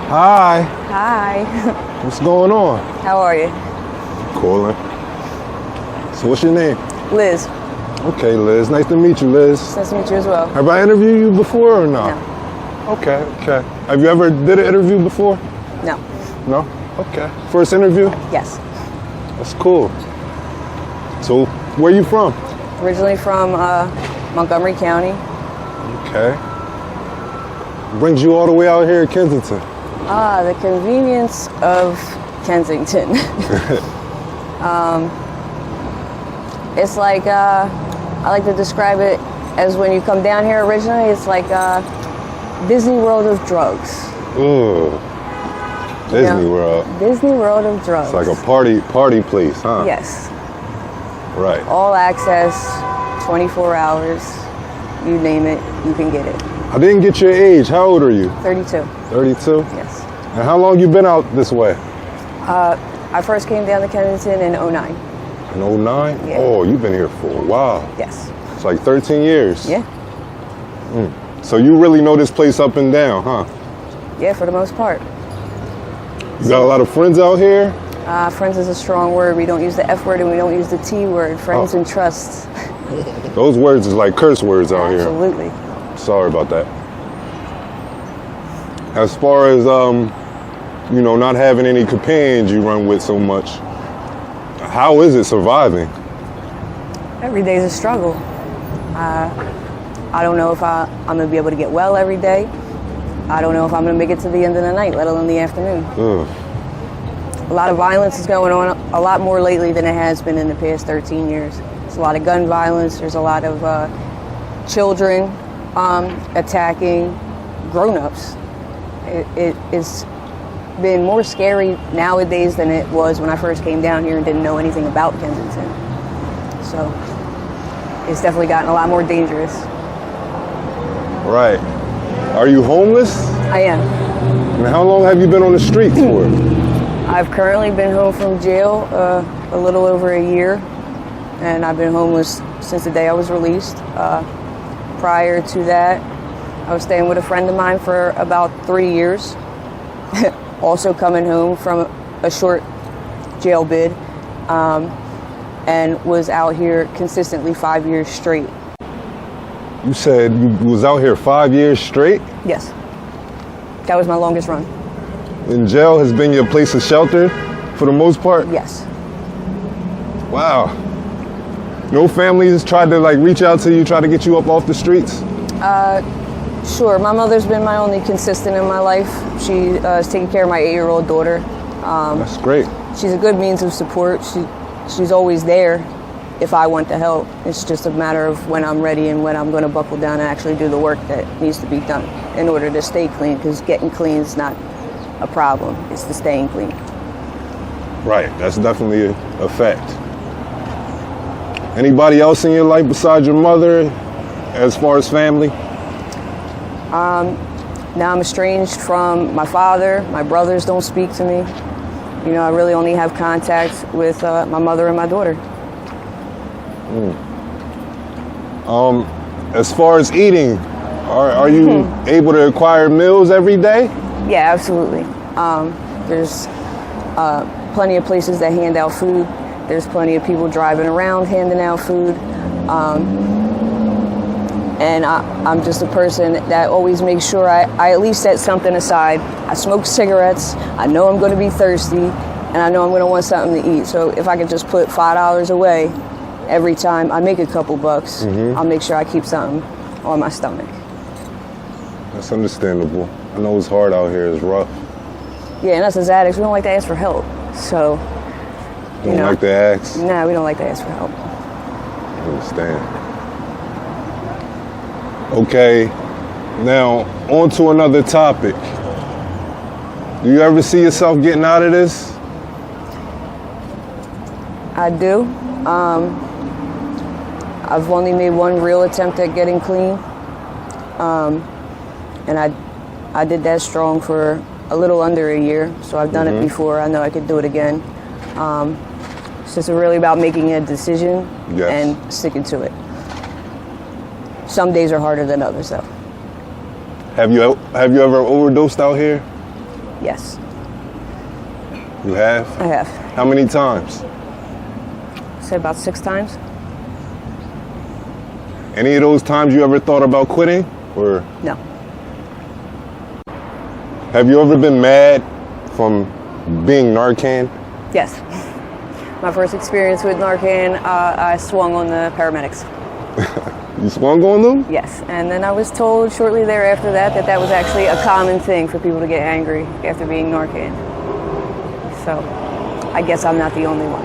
Hi. Hi. What's going on? How are you? Coolin'. So what's your name? Liz. Okay, Liz. Nice to meet you, Liz. Nice to meet you as well. Have I interviewed you before or not? No. Okay. Have you ever did an interview before? No. No? Okay. First interview? Yes. That's cool. So where you from? Originally from Montgomery County. Okay. Brings you all the way out here at Kensington. The convenience of Kensington. It's like, I like to describe it as when you come down here originally, it's like Disney World of drugs. Ooh. Disney World. Disney World of drugs. It's like a party place, huh? Yes. Right. All access, 24 hours, you name it, you can get it. I didn't get your age. How old are you? 32. 32? Yes. And how long you been out this way? I first came down to Kensington in 09. In 09? Yeah. Oh, you've been here for a while. Yes. It's like 13 years. Yeah. So you really know this place up and down, huh? Yeah, for the most part. You got a lot of friends out here? Friends is a strong word. We don't use the F word and we don't use the T word. Friends and trusts. Those words is like curse words out here. Absolutely. Sorry about that. As far as, not having any companions you run with so much, how is it surviving? Every day is a struggle. I don't know if I'm going to be able to get well every day. I don't know if I'm going to make it to the end of the night, let alone the afternoon. Ugh. A lot of violence is going on, a lot more lately than it has been in the past 13 years. There's a lot of gun violence. There's a lot of children attacking grown-ups. It's been more scary nowadays than it was when I first came down here and didn't know anything about Kensington. So it's definitely gotten a lot more dangerous. Right. Are you homeless? I am. And how long have you been on the streets for? I've currently been home from jail a little over a year, and I've been homeless since the day I was released. Prior to that, I was staying with a friend of mine for about 3 years, also coming home from a short jail bid, and was out here consistently 5 years straight. You said you was out here 5 years straight? Yes. That was my longest run. And jail has been your place of shelter for the most part? Yes. Wow. No families tried to reach out to you, try to get you up off the streets? Sure. My mother's been my only consistent in my life. She is taking care of my 8-year-old daughter. That's great. She's a good means of support. She's always there if I want the help. It's just a matter of when I'm ready and when I'm going to buckle down and actually do the work that needs to be done in order to stay clean, because getting clean is not a problem. It's the staying clean. Right. That's definitely a fact. Anybody else in your life besides your mother as far as family? Now I'm estranged from my father. My brothers don't speak to me. I really only have contact with my mother and my daughter. As far as eating, are you able to acquire meals every day? Yeah, absolutely. There's plenty of places that hand out food. There's plenty of people driving around handing out food. And I'm just a person that always makes sure I at least set something aside. I smoke cigarettes. I know I'm going to be thirsty, and I know I'm going to want something to eat. So if I could just put $5 away every time I make a couple bucks, I'll make sure I keep something on my stomach. That's understandable. I know it's hard out here. It's rough. Yeah, and us as addicts, we don't like to ask for help. So, You don't like to ask? Nah, we don't like to ask for help. I understand. Okay, now on to another topic. Do you ever see yourself getting out of this? I do. I've only made one real attempt at getting clean. And I did that strong for a little under a year. So I've done it before. I know I could do it again. It's just really about making a decision and sticking to it. Some days are harder than others, though. Have you ever overdosed out here? Yes, You have? I have. How many times? Say about 6 times. Any of those times you ever thought about quitting? Or No. have you ever been mad from being Narcan? Yes. My first experience with Narcan, I swung on the paramedics. You swung on them? Yes, and then I was told shortly thereafter that was actually a common thing for people to get angry after being Narcan. So, I guess I'm not the only one.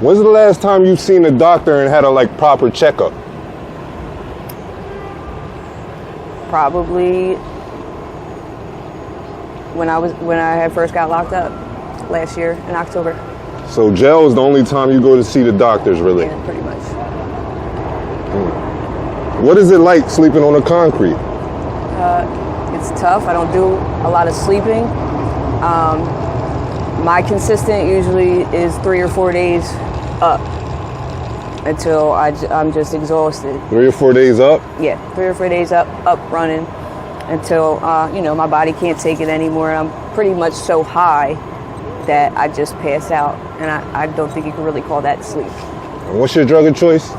When's the last time you've seen a doctor and had a proper checkup? Probably when I had first got locked up last year in October. So jail is the only time you go to see the doctors, really? Yeah, pretty much. What is it like sleeping on the concrete? It's tough. I don't do a lot of sleeping. My consistent usually is 3 or 4 days up until I'm just exhausted. 3 or 4 days up? Yeah, 3 or 4 days up running until, my body can't take it anymore. I'm pretty much so high that I just pass out, and I don't think you can really call that sleep. And what's your drug of choice?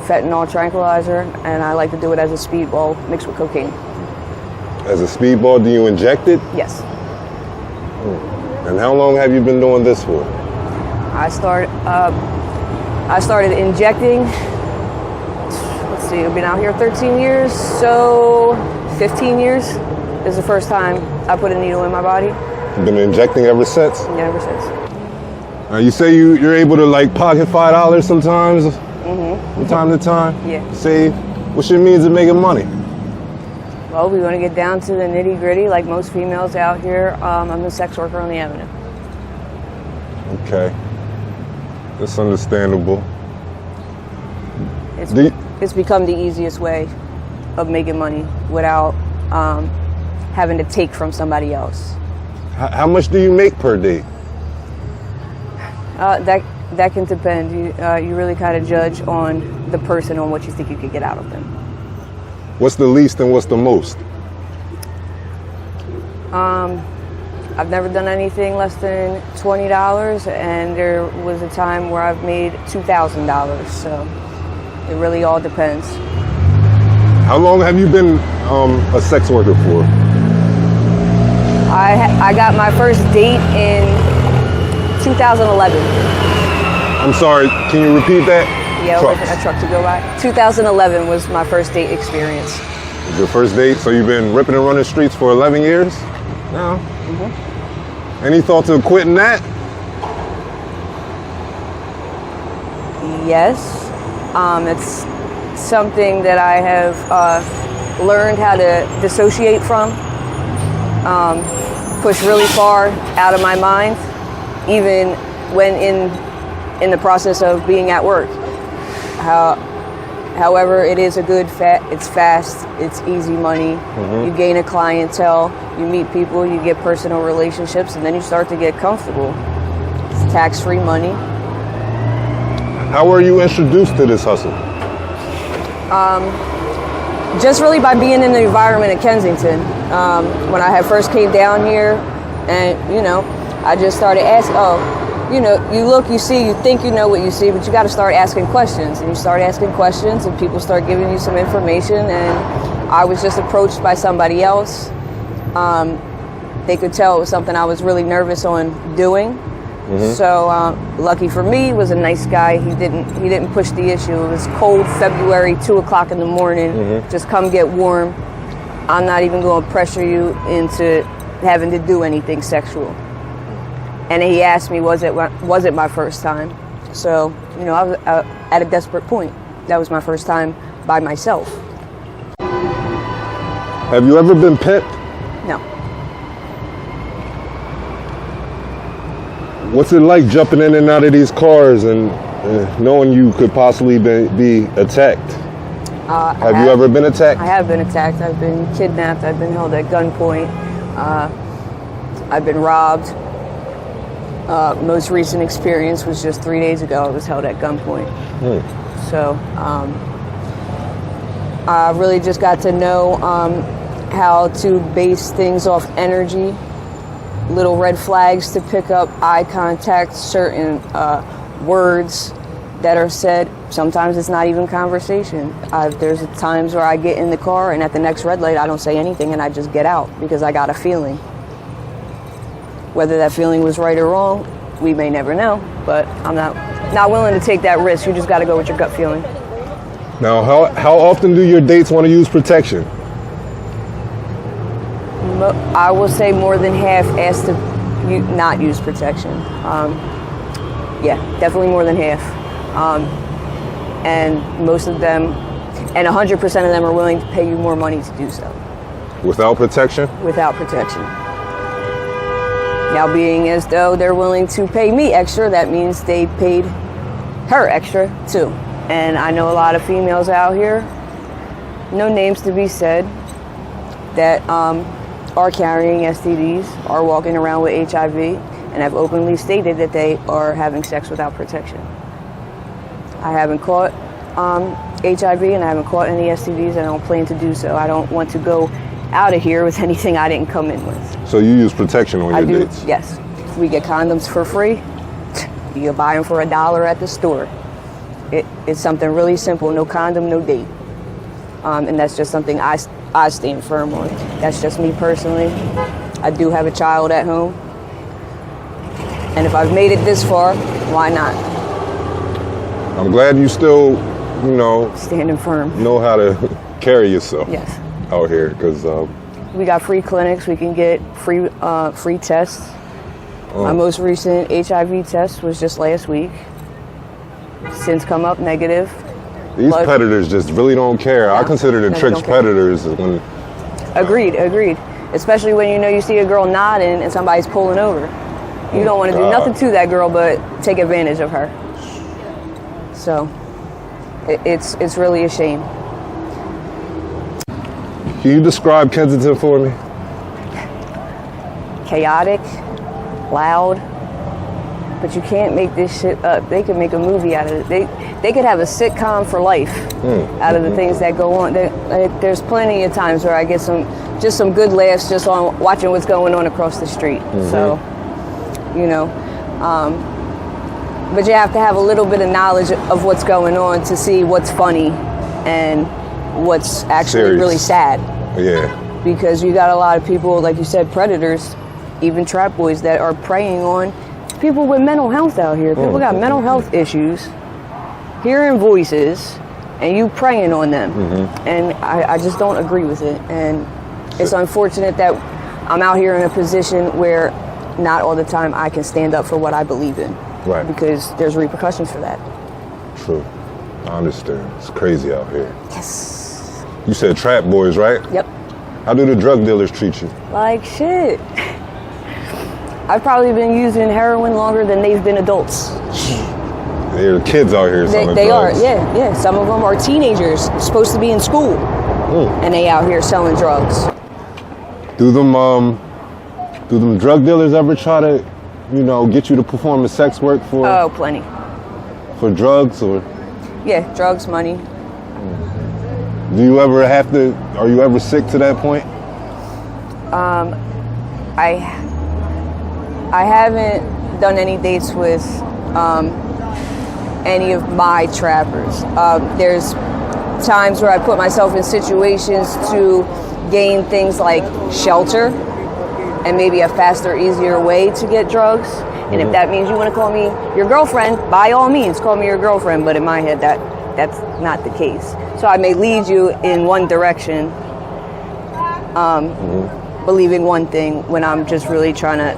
Fentanyl tranquilizer, and I like to do it as a speedball mixed with cocaine. As a speedball, do you inject it? Yes. And how long have you been doing this for? I started injecting, let's see, I've been out here 13 years, so 15 years is the first time I put a needle in my body. You've been injecting ever since? Yeah, ever since. You say you're able to pocket $5 sometimes? From time to time? Yeah. Save? What's your means of making money? Well, we want to get down to the nitty gritty like most females out here. I'm a sex worker on the avenue. Okay. That's understandable. It's become the easiest way of making money without having to take from somebody else. How much do you make per day? That can depend. You really kind of judge on the person on what you think you could get out of them. What's the least and what's the most? I've never done anything less than $20, and there was a time where I've made $2,000. So it really all depends. How long have you been a sex worker for? I got my first date in 2011. I'm sorry, can you repeat that? Yeah, Trucks. with a truck to go by. 2011 was my first date experience. Your first date, so you've been ripping and running streets for 11 years now? Any thoughts of quitting that? Yes. It's something that I have learned how to dissociate from, push really far out of my mind, even when in the process of being at work. However, it is a good it's fast, it's easy money. You gain a clientele, you meet people, you get personal relationships, and then you start to get comfortable. It's tax-free money. How were you introduced to this hustle? Just really by being in the environment at Kensington. When I had first came down here, and I just started asking, you look, you see, you think you know what you see, but you got to start asking questions. And you start asking questions, and people start giving you some information. And I was just approached by somebody else. They could tell it was something I was really nervous on doing. So lucky for me, was a nice guy. He didn't push the issue. It was cold February, 2:00 in the morning. Just come get warm. I'm not even going to pressure you into having to do anything sexual. And he asked me, was it my first time? So, I was at a desperate point. That was my first time by myself. Have you ever been pimped? No. What's it like jumping in and out of these cars and knowing you could possibly be attacked? Have you ever been attacked? I have been attacked. I've been kidnapped. I've been held at gunpoint. I've been robbed. Most recent experience was just 3 days ago. I was held at gunpoint. So I really just got to know how to base things off energy, little red flags to pick up eye contact, certain words that are said. Sometimes it's not even conversation. There's times where I get in the car and at the next red light I don't say anything and I just get out because I got a feeling. Whether that feeling was right or wrong, we may never know, but I'm not willing to take that risk. You just got to go with your gut feeling. Now, how often do your dates want to use protection? I will say more than half asked to not use protection. Yeah, definitely more than half. And most of them, and 100% of them are willing to pay you more money to do so. Without protection? Without protection. Now, being as though they're willing to pay me extra, that means they paid her extra too. And I know a lot of females out here, no names to be said, that are carrying STDs, are walking around with HIV, and have openly stated that they are having sex without protection. I haven't caught HIV and I haven't caught any STDs, and I don't plan to do so. I don't want to go out of here with anything I didn't come in with. So you use protection on your dates? Yes. We get condoms for free. You can buy them for $1 at the store. It's something really simple. No condom, no date. And that's just something I stand firm on. That's just me personally. I do have a child at home. And if I've made it this far, why not? I'm glad you still, standing firm. Know how to carry yourself. Yes. Out here, because we got free clinics. We can get free tests. My most recent HIV test was just last week. Since come up negative. These predators just really don't care. I consider the tricks predators. When Agreed. Especially when you see a girl nodding and somebody's pulling over. You don't want to do nothing to that girl but take advantage of her. So it's really a shame. Can you describe Kensington for me? Chaotic, loud, but you can't make this shit up. They could make a movie out of it. They could have a sitcom for life out of the things that go on. There's plenty of times where I get some good laughs just on watching what's going on across the street. So, but you have to have a little bit of knowledge of what's going on to see what's funny and what's actually really sad. Yeah. Because you got a lot of people, like you said, predators, even trap boys that are preying on people with mental health out here. People got mental health issues, hearing voices, and you preying on them. And I just don't agree with it. And it's unfortunate that I'm out here in a position where not all the time I can stand up for what I believe in. Right. Because there's repercussions for that. True. I understand. It's crazy out here. Yes. You said trap boys, right? Yep. How do the drug dealers treat you? Like shit. I've probably been using heroin longer than they've been adults. They're kids out here selling They are, drugs. yeah. Some of them are teenagers, supposed to be in school, and they out here selling drugs. Do them drug dealers ever try to, get you to perform the sex work for? Oh, plenty. For drugs or? Yeah, drugs, money. Do you ever are you ever sick to that point? I haven't done any dates with any of my trappers. There's times where I put myself in situations to gain things like shelter and maybe a faster, easier way to get drugs. And if that means you want to call me your girlfriend, by all means, call me your girlfriend. But in my head, that's not the case. So I may lead you in one direction, believing one thing when I'm just really trying to,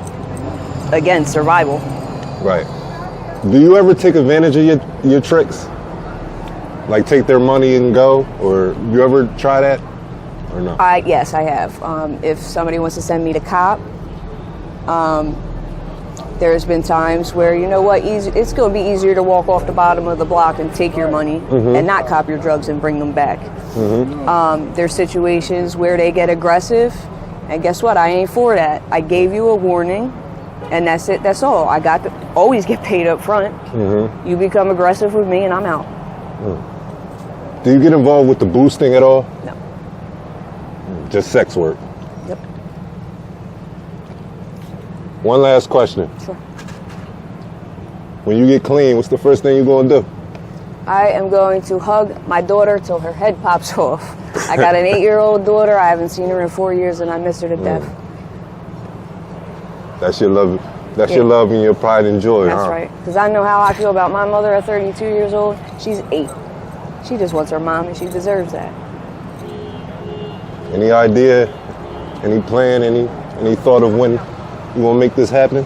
again, survival. Right. Do you ever take advantage of your tricks? Like take their money and go? Or you ever try that? Or no? Yes, I have. If somebody wants to send me to cop, there's been times where, it's going to be easier to walk off the bottom of the block and take your money and not cop your drugs and bring them back. There's situations where they get aggressive, and guess what? I ain't for that. I gave you a warning, and that's it. That's all. I got to always get paid up front. You become aggressive with me, and I'm out. Do you get involved with the boosting at all? No. Just sex work. Yep. One last question. Sure. When you get clean, what's the first thing you're going to do? I am going to hug my daughter till her head pops off. I got an 8-year-old daughter. I haven't seen her in 4 years, and I miss her to death. That's your love. That's your love and your pride and joy. That's right. Because I know how I feel about my mother at 32 years old. She's 8. She just wants her mom, and she deserves that. Any idea? Any plan? Any thought of when you want to make this happen?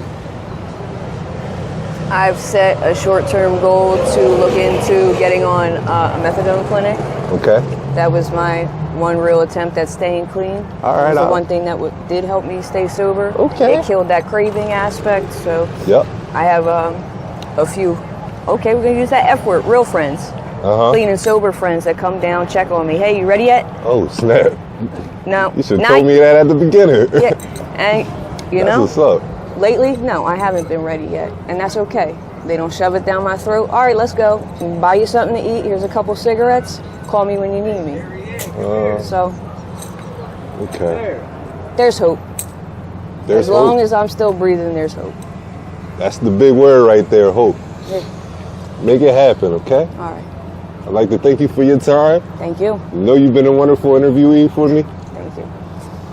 I've set a short-term goal to look into getting on a methadone clinic. Okay. That was my one real attempt at staying clean. All right. It was the one thing that did help me stay sober. Okay. It killed that craving aspect. So Yep. I have a few, okay, we're going to use that F word, real friends. Clean and sober friends that come down, check on me. Hey, you ready yet? Oh, snap. No. You should have told me that at the beginning. Yeah. And, you know, That's what's up. lately, no, I haven't been ready yet. And that's okay. They don't shove it down my throat. All right, let's go. Buy you something to eat. Here's a couple cigarettes. Call me when you need me. So, Okay. there's hope. There's As long hope. as I'm still breathing, there's hope. That's the big word right there, hope. Yeah. Make it happen, okay? All right. I'd like to thank you for your time. Thank you. You know you've been a wonderful interviewee for me. Thank you.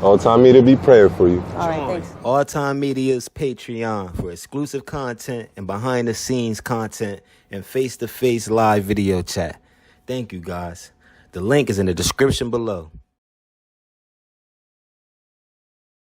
All time me to be praying for you. All right, thanks. All Time Media's Patreon for exclusive content and behind-the-scenes content and face-to-face live video chat. Thank you, guys. The link is in the description below.